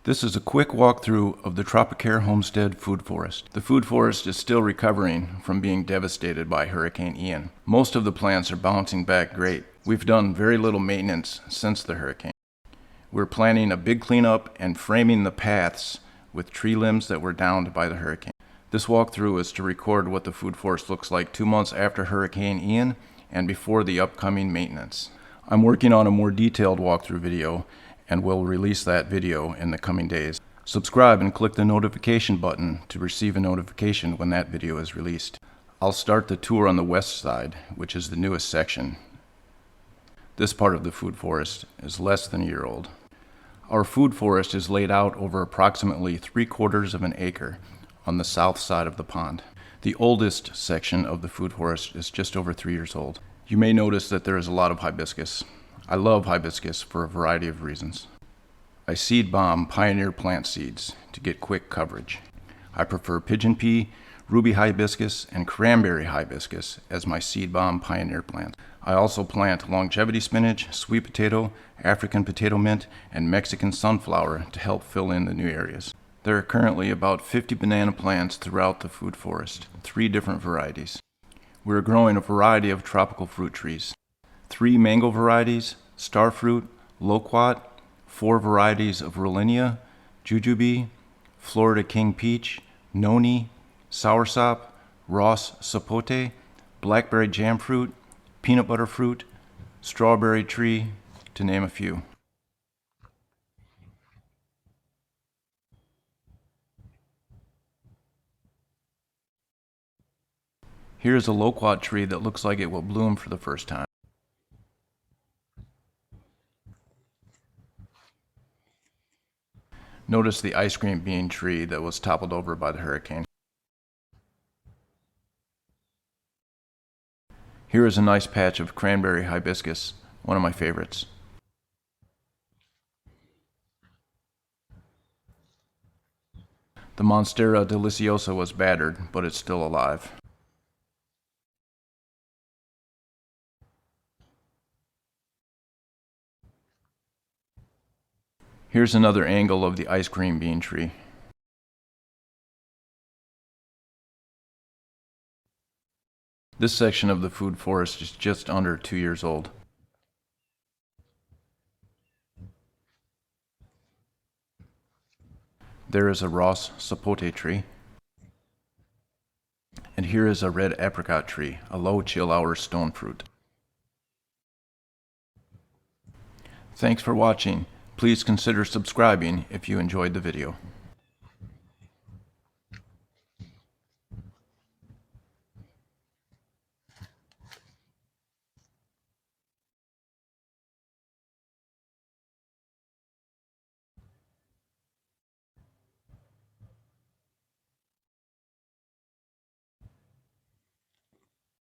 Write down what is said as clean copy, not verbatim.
This is a quick walkthrough of the Permaculture Homestead food forest. The food forest is still recovering from being devastated by Hurricane Ian. Most of the plants are bouncing back great. We've done very little maintenance since the hurricane. We're planning a big cleanup and framing the paths with tree limbs that were downed by the hurricane. This walkthrough is to record what the food forest looks like 2 months after Hurricane Ian and before the upcoming maintenance. I'm working on a more detailed walkthrough video and will release that video in the coming days. Subscribe and click the notification button to receive a notification when that video is released. I'll start the tour on the west side, which is the newest section. This part of the food forest is less than a year old. Our food forest is laid out over approximately 3/4 of an acre on the south side of the pond. The oldest section of the food forest is just over 3 years old. You may notice that there is a lot of hibiscus. I love hibiscus for a variety of reasons. I seed bomb pioneer plant seeds to get quick coverage. I prefer pigeon pea, ruby hibiscus, and cranbeery hibiscus as my seed bomb pioneer plants. I also plant longevity spinach, sweet potato, African potato mint, and Mexican sunflower to help fill in the new areas. There are currently about 50 banana plants throughout the food forest, 3 different varieties. We're growing a variety of tropical fruit trees. 3 mango varieties, starfruit, loquat, 4 varieties of rollinia, jujube, Florida king peach, noni, soursop, Ross sapote, blackberry jamfruit, peanut butter fruit, strawberry tree, to name a few. Here's a loquat tree that looks like it will bloom for the first time. Notice the ice cream bean tree that was toppled over by the hurricane. Here is a nice patch of cranbeery hibiscus, one of my favorites. The Monstera deliciosa was battered, but it's still alive. Here's another angle of the ice cream bean tree. This section of the food forest is just under 2 years old. There is a Ross sapote tree. And here is a red apricot tree, a low chill hour stone fruit. Thanks for watching. Please consider subscribing if you enjoyed the video.